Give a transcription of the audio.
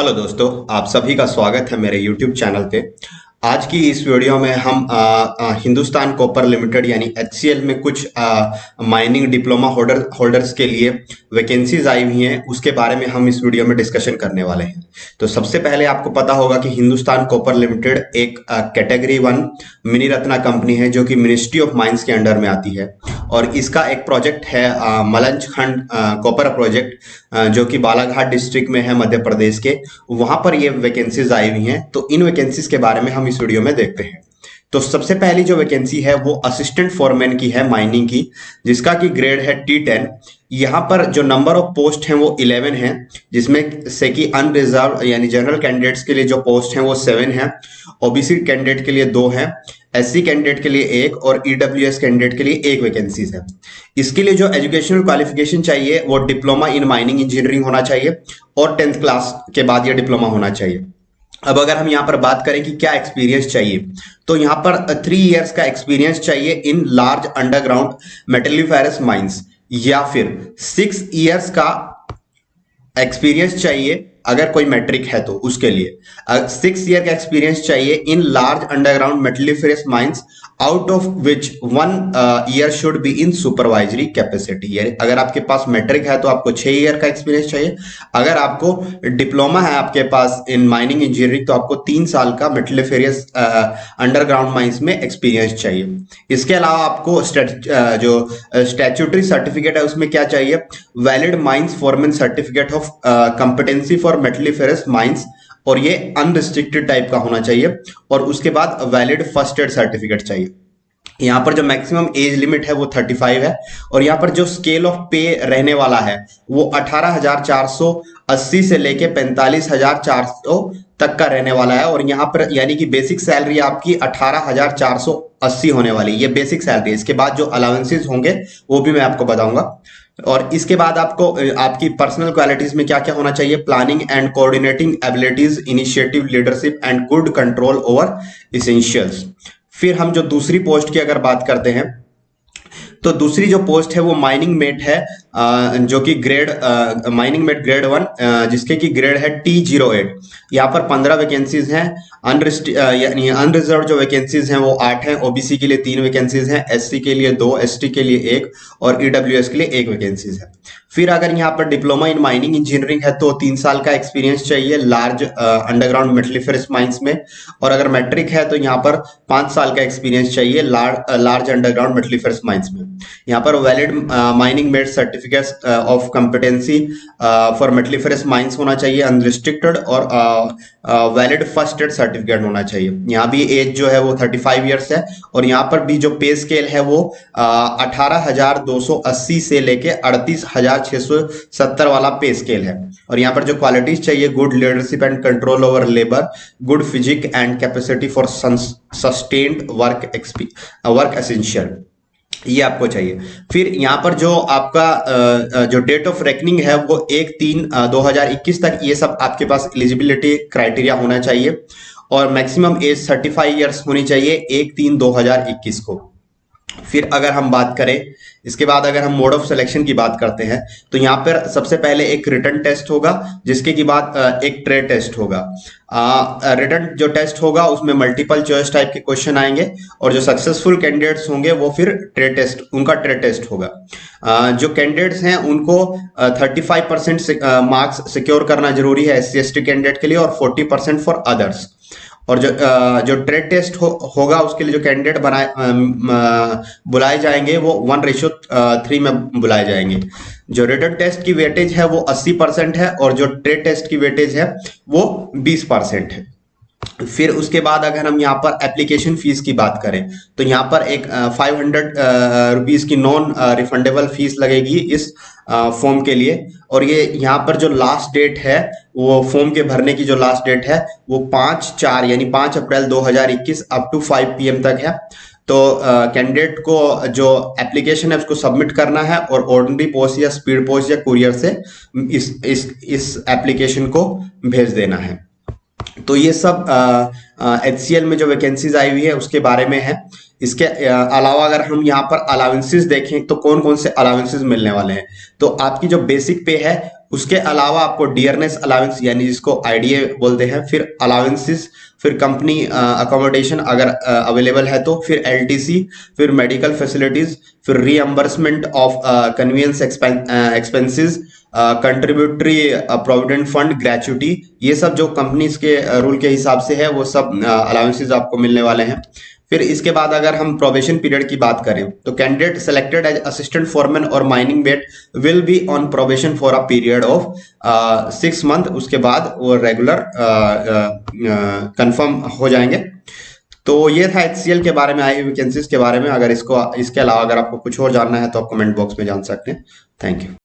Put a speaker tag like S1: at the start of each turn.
S1: Hello दोस्तों, आप सभी का स्वागत है मेरे YouTube चैनल पे। आज की इस वीडियो में हम हिंदुस्तान कॉपर लिमिटेड यानी HCL में कुछ माइनिंग डिप्लोमा होल्डर्स के लिए वैकेंसीज आई हुई हैं, उसके बारे में हम इस वीडियो में डिस्कशन करने वाले हैं। तो सबसे पहले आपको पता होगा कि हिंदुस्तान कॉपर लिमिटेड एक कैटेगरी 1 मिनी रत्ना कंपनी है जो कि मिनिस्ट्री ऑफ माइंस के अंडर में आती है और इसका एक प्रोजेक्ट है मलंज खंड कॉपर प्रोजेक्ट, जो कि बालाघाट डिस्ट्रिक्ट में है मध्य प्रदेश के। वहां पर ये वैकेंसीज आई हुई हैं, तो इन वैकेंसीज के बारे में हम इस वीडियो में देखते हैं। तो सबसे पहली जो वैकेंसी है वो असिस्टेंट फॉरमैन की है माइनिंग की, जिसका की ग्रेड है T10। यहाँ पर जो नंबर ऑफ पोस्ट हैं वो 11 हैं, जिसमें से कि अनरिजर्व यानी जनरल कैंडिडेट्स के लिए जो पोस्ट हैं वो 7 हैं, ओबीसी कैंडिडेट के लिए 2 हैं, SC कैंडिडेट के लिए 1 और EWS कैंडिडेट के लिए 1 वैकेंसीज है। इसके लिए जो एजुकेशनल क्वालिफिकेशन चाहिए वो डिप्लोमा इन माइनिंग इंजीनियरिंग होना चाहिए और 10th क्लास के बाद ये डिप्लोमा होना चाहिए। अब अगर हम यहाँ पर बात करें कि क्या एक्सपीरियंस चाहिए, तो यहाँ पर 3 इयर्स का एक्सपीरियंस चाहिए in large underground metalliferous mines, या फिर 6 इयर्स का एक्सपीरियंस चाहिए अगर कोई मैट्रिक है तो उसके लिए 6 ईयर का एक्सपीरियंस चाहिए in large underground metalliferous mines, out of which 1 year should be in supervisory capacity. यानी अगर आपके पास मैट्रिक है तो आपको 6 ईयर का एक्सपीरियंस चाहिए, अगर आपको डिप्लोमा है आपके पास इन माइनिंग इंजीनियरिंग तो आपको 3 साल का मेटलिफेरस अंडरग्राउंड माइंस में एक्सपीरियंस चाहिए। इसके अलावा आपको जो स्टैट्यूटरी सर्टिफिकेट है उसमें क्या चाहिए, valid mines foreman certificate of competency for metalliferous mines, और ये अनरिस्ट्रिक्टेड टाइप का होना चाहिए, और उसके बाद वैलिड फर्स्ट एड सर्टिफिकेट चाहिए। यहाँ पर जो मैक्सिमम एज लिमिट है वो 35 है, और यहाँ पर जो स्केल ऑफ पे रहने वाला है वो 18,480 से लेके 45,400 तक का रहने वाला है। और यहाँ पर यानी कि बेसिक सैलरी आपकी 18,480 होने वाली, ये बेसिक सैलरी। इसके बाद जो अलाउंसेस होंगे वो भी मैं आपको बताऊंगा। और इसके बाद आपको आपकी पर्सनल क्वालिटीज में क्या क्या होना चाहिए, planning and coordinating abilities, initiative, leadership and good control over essentials. फिर हम जो दूसरी पोस्ट की अगर बात करते हैं तो दूसरी जो पोस्ट है वो माइनिंग मेट है, जो कि माइनिंग मेट ग्रेड 1, जिसके की ग्रेड है T08। यहाँ पर 15 वैकेंसीज हैं। यानी अनरिजर्व जो वैकेंसीज हैं वो 8 हैं, ओबीसी के लिए 3 वैकेंसीज हैं, SC के लिए 2, ST के लिए 1 और EWS के लिए 1 वैकेंसीज है। फिर अगर यहाँ पर डिप्लोमा इन माइनिंग इंजीनियरिंग है तो 3 साल का एक्सपीरियंस चाहिए लार्ज अंडरग्राउंड मेटलिफेरस माइंस में, और अगर मैट्रिक है तो यहाँ पर 5 साल का एक्सपीरियंस चाहिए लार्ज अंडरग्राउंड मेटलिफेरस माइंस में। यहाँ पर valid mining mate certificate of competency for metalliferous mines होना चाहिए अनरिस्ट्रिक्टेड, और वैलिड फर्स्ट एड सर्टिफिकेट होना चाहिए। यहाँ भी एज जो है वो 35 इयर्स है, और यहाँ पर भी जो पे स्केल है वो 18,280 से लेके 38,670 वाला पे स्केल है। और यहाँ पर जो क्वालिटीज चाहिए, good leadership and control over labour, good physique and capacity for sustained work essential, ये आपको चाहिए। फिर यहाँ पर जो आपका जो डेट ऑफ रेकनिंग है वो 1/3/2021 तक, ये सब आपके पास एलिजिबिलिटी क्राइटेरिया होना चाहिए, और मैक्सिमम एज 35 इयर्स होनी चाहिए 1/3/2021 को। फिर अगर हम बात करें इसके बाद अगर हम मोड ऑफ सिलेक्शन की बात करते हैं तो यहाँ पर सबसे पहले एक रिटन टेस्ट होगा, जिसके की बाद एक ट्रेड टेस्ट होगा। रिटन जो टेस्ट होगा उसमें मल्टीपल चॉइस टाइप के क्वेश्चन आएंगे, और जो सक्सेसफुल कैंडिडेट्स होंगे वो फिर उनका ट्रेड टेस्ट होगा। जो कैंडिडेट्स हैं उनको 35% मार्क्स सिक्योर करना जरूरी है SC ST कैंडिडेट के लिए, और 40% फॉर अदर्स। और जो ट्रेड टेस्ट होगा उसके लिए जो कैंडिडेट बुलाए जाएंगे वो 1:3 में बुलाए जाएंगे। जो रिटन टेस्ट की वेटेज है वो 80% है, और जो ट्रेड टेस्ट की वेटेज है वो 20% है। फिर उसके बाद अगर हम यहाँ पर एप्लीकेशन फीस की बात करें तो यहाँ पर एक 500 रुपीज की नॉन रिफंडेबल फीस लगेगी इस फॉर्म के लिए। और ये यहाँ पर जो लास्ट डेट है वो फॉर्म के भरने की जो लास्ट डेट है वो 5/4 यानी 5 अप्रैल 2021 अप टू 5 PM तक है। तो कैंडिडेट को जो एप्लीकेशन है उसको सबमिट करना है, और ऑर्डिनरी पोस्ट या स्पीड पोस्ट या कुरियर से इस एप्लीकेशन को भेज देना है। तो ये सब HCL में जो वैकेंसीज आई हुई है उसके बारे में है। इसके अलावा अगर हम यहाँ पर अलाउंसेस देखें तो कौन कौन से अलाउंसेस मिलने वाले हैं, तो आपकी जो बेसिक पे है उसके अलावा आपको डियरनेस अलाउंस यानी जिसको आईडीए बोलते हैं, फिर अलाउंसेस, फिर कंपनी अकोमोडेशन अगर अवेलेबल है तो, फिर एलटीसी, फिर मेडिकल फैसिलिटीज, फिर reimbursement of convenience expenses, contributory provident fund, gratuity, ये सब जो कंपनीज के रूल के हिसाब से है वो सब अलाउंसेस आपको मिलने वाले हैं। फिर इसके बाद अगर हम प्रोबेशन पीरियड की बात करें तो candidate selected as assistant foreman और mining mate will be on probation for a period of 6 month, उसके बाद वो रेगुलर कंफर्म हो जाएंगे। तो ये था एचसीएल के बारे में, आई वैकेंसीज के बारे में। अगर इसको इसके अलावा अगर आपको कुछ और जानना है तो आप कमेंट बॉक्स में जान सकते हैं। Thank you.